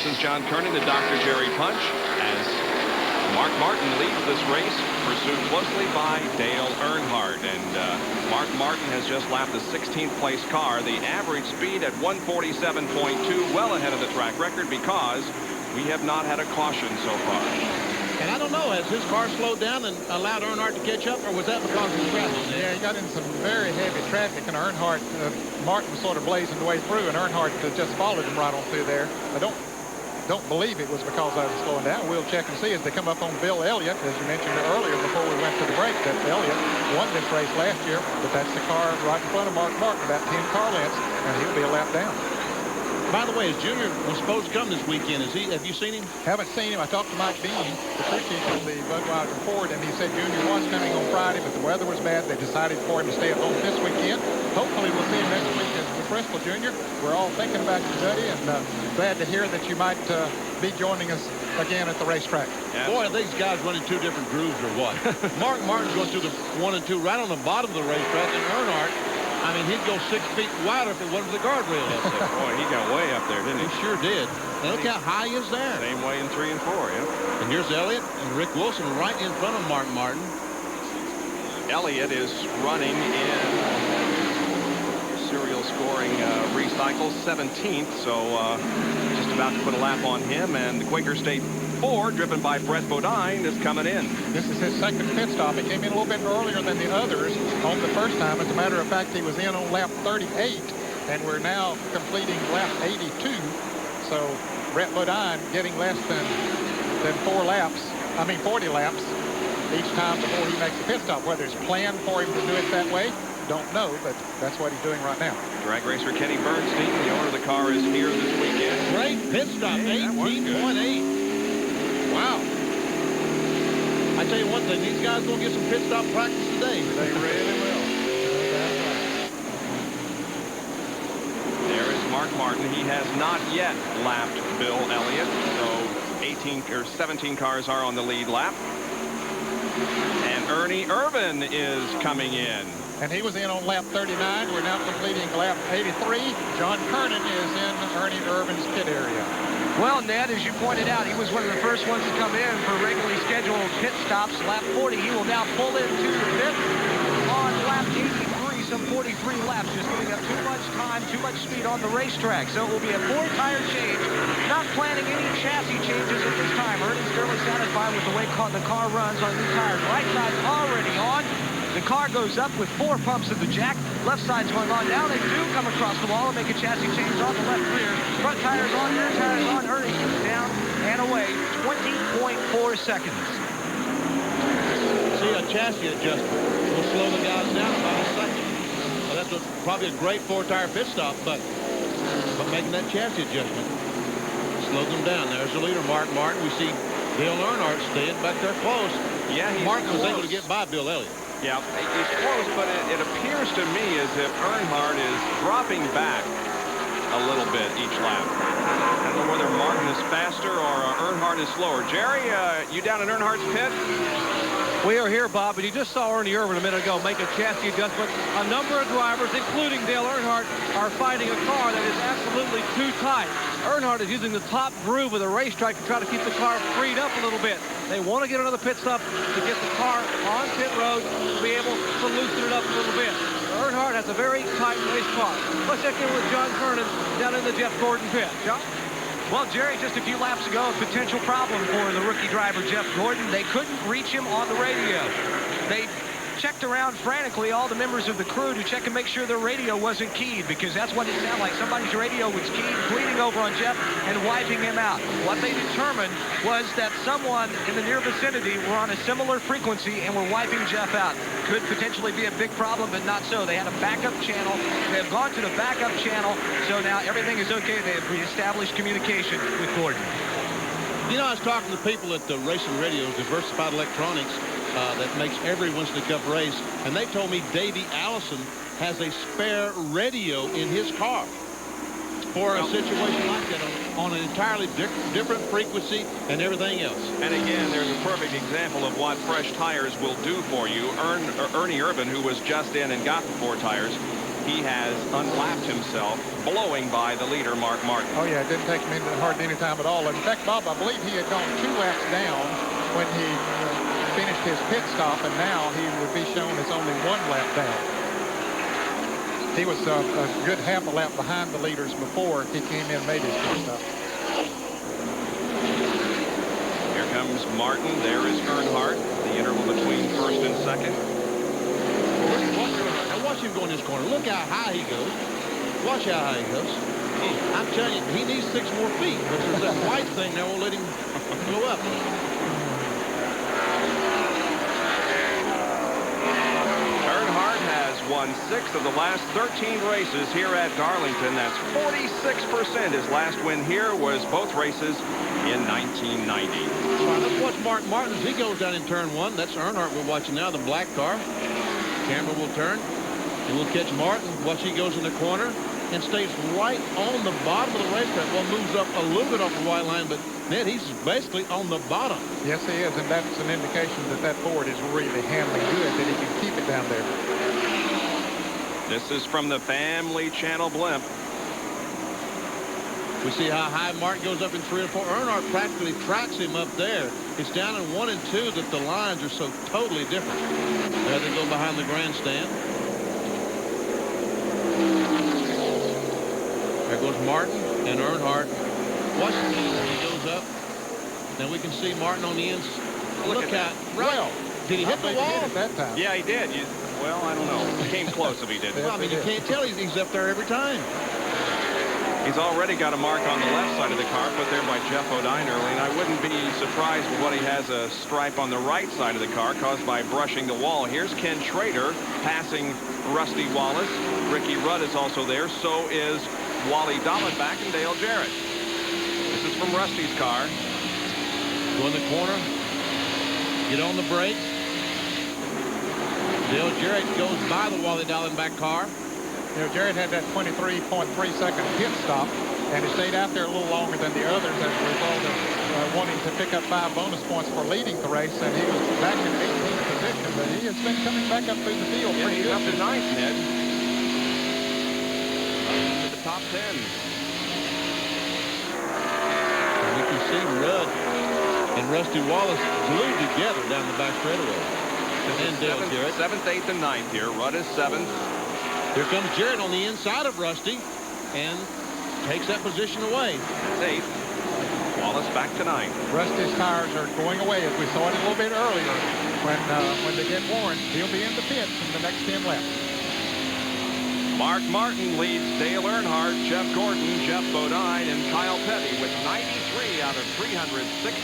Congratulations, John Kernan and Dr. Jerry Punch, as Mark Martin leads this race, pursued closely by Dale Earnhardt. And Mark Martin has just lapped the 16th place car. The average speed at 147.2, well ahead of the track record because we have not had a caution so far. And I don't know, has his car slowed down and allowed Earnhardt to catch up, or was that because of the traffic? Yeah, he got in some very heavy traffic, and Earnhardt, Martin was sort of blazing the way through, and Earnhardt just followed him right on through there. I don't believe it was because I was slowing down. We'll check and see as they come up on Bill Elliott, as you mentioned earlier before we went to the break, that Elliott won this race last year, but that's the car right in front of Mark Martin, about 10 car lengths, and he'll be a lap down. By the way, is Junior was supposed to come this weekend? Have you seen him? Haven't seen him. I talked to Mike Bean, the crew chief on the Budweiser Ford, and he said Junior was coming on Friday, but the weather was bad. They decided for him to stay at home this weekend. Hopefully we'll see him next week at the Bristol Junior. We're all thinking about you, Buddy, and glad to hear that you might be joining us again at the racetrack. Yeah. Boy, are these guys running two different grooves or what? Mark Martin's going through the 1 and 2 right on the bottom of the racetrack, and Earnhardt, I mean, he'd go 6 feet wider if it wasn't the guardrail up there. Boy, he got way up there, didn't he? He sure did. Now look how high he is there. Same way in 3 and 4, yeah. And here's Elliott and Rick Wilson right in front of Mark Martin. Elliott is running in serial scoring recycle 17th, so just about to put a lap on him. And the Quaker State 4, driven by Brett Bodine, is coming in. This is his second pit stop. He came in a little bit earlier than the others on the first time. As a matter of fact, he was in on lap 38, and we're now completing lap 82. So Brett Bodine getting less than 40 laps each time before he makes a pit stop. Whether it's planned for him to do it that way, don't know, but that's what he's doing right now. Drag racer Kenny Bernstein, the owner of the car, is here this weekend. Great pit stop, 18.8. Wow. I tell you one thing, these guys going to get some pit stop practice today. They really will. There is Mark Martin. He has not yet lapped Bill Elliott, so 17 cars are on the lead lap. And Ernie Irvan is coming in. And he was in on lap 39. We're now completing lap 83. John Kernan is in Ernie Irvan's pit area. Well, Ned, as you pointed out, he was one of the first ones to come in for regularly scheduled pit stops. Lap 40, he will now pull into the pit on lap 83, some 43 laps, just giving up too much time, too much speed on the racetrack. So it will be a 4-tire change. Not planning any chassis changes at this time. Ernie's fairly satisfied with the way the car runs on new tires. Right side's already on. The car goes up with 4 pumps of the jack. Left side's going on. Now they do come across the wall and make a chassis change on the left rear. Front tire's on, rear tire's on. Ernie down and away. 20.4 seconds. See, a chassis adjustment will slow the guys down about a second. Well, that's probably a great 4-tire pit stop, but making that chassis adjustment slowed them down. There's the leader, Mark Martin. We see Dale Earnhardt staying back there close. Yeah, Martin was able to get by Bill Elliott. Yeah, he's close, but it appears to me as if Earnhardt is dropping back a little bit each lap. I don't know whether Martin is faster or Earnhardt is slower. Jerry, you down in Earnhardt's pit? We are here, Bob, and you just saw Ernie Irvan a minute ago make a chassis adjustment. A number of drivers, including Dale Earnhardt, are fighting a car that is absolutely too tight. Earnhardt is using the top groove of the racetrack to try to keep the car freed up a little bit. They want to get another pit stop to get the car on pit road to be able to loosen it up a little bit. Earnhardt has a very tight race car. Let's check in with John Kernan down in the Jeff Gordon pit. John? Well, Jerry, just a few laps ago, a potential problem for the rookie driver, Jeff Gordon. They couldn't reach him on the radio. They checked around frantically, all the members of the crew, to check and make sure their radio wasn't keyed, because that's what it sounded like. Somebody's radio was keyed, bleeding over on Jeff and wiping him out. What they determined was that someone in the near vicinity were on a similar frequency and were wiping Jeff out. Could potentially be a big problem, but not so. They had a backup channel. They have gone to the backup channel, so now everything is okay. They have reestablished communication with Gordon. You know, I was talking to people at the Racing Radio's Diversified Electronics that makes every Winston Cup race, and they told me Davey Allison has a spare radio in his car for a situation like that on an entirely different frequency and everything else. And again, there's a perfect example of what fresh tires will do for you. Ernie Irvan, who was just in and got the 4 tires, he has unlapped himself, blowing by the leader, Mark Martin. Oh, yeah, it didn't take him hardly any time at all. In fact, Bob, I believe he had gone 2 laps down when he finished his pit stop, and now he would be shown as only 1 lap down. He was a good half a lap behind the leaders before he came in and made his pit stop. Here comes Martin. There is Earnhardt. The interval between first and second. Now watch him go in this corner. Look how high he goes. Watch how high he goes. I'm telling you, he needs 6 more feet. But there's that white thing that won't let him go up. Earnhardt has won 6 of the last 13 races here at Darlington. That's 46%. His last win here was both races in 1990. Well, let's watch Mark Martin as he goes down in turn 1. That's Earnhardt we're watching now, the black car. Camera will turn, and we'll catch Martin. Watch, he goes in the corner and stays right on the bottom of the racetrack. Well, moves up a little bit off the white line, but Ned, he's basically on the bottom. Yes, he is, and that's an indication that that Ford is really handling good, that he can keep it down there. This is from the Family Channel blimp. We see how high Martin goes up in 3 and 4. Earnhardt practically tracks him up there. It's down in 1 and 2 that the lines are so totally different. There they go behind the grandstand. There goes Martin and Earnhardt. Watch he goes up. Now we can see Martin on the inside. Look at well. Did he hit the wall? At that time. Yeah, he did. Well, I don't know. He came close if he did. Well, I mean, you can't tell he's up there every time. He's already got a mark on the left side of the car put there by Jeff O'Dine early, and I wouldn't be surprised with what he has a stripe on the right side of the car caused by brushing the wall. Here's Ken Schrader passing Rusty Wallace. Ricky Rudd is also there. So is Wally Dallenbach and Dale Jarrett. This is from Rusty's car. Go in the corner. Get on the brakes. Dale Jarrett goes by the Wally Dallenbach car. You know, Jarrett had that 23.3-second pit stop, and he stayed out there a little longer than the others as a result of wanting to pick up 5 bonus points for leading the race, and he was back in 18th position, but he has been coming back up through the field pretty good. Up to 9th, Ned. Up to the top 10. And we can see Rudd and Rusty Wallace glued together down the back straightaway. And Dale Jarrett. 7th, 8th, and 9th here. Rudd is 7th. Here comes Jarrett on the inside of Rusty and takes that position away. 8th. Wallace back to 9th. Rusty's tires are going away, as we saw it a little bit earlier. When they get worn, he'll be in the pits in the next 10 laps. Mark Martin leads Dale Earnhardt, Jeff Gordon, Jeff Bodine, and Kyle Petty with 93 out of 360.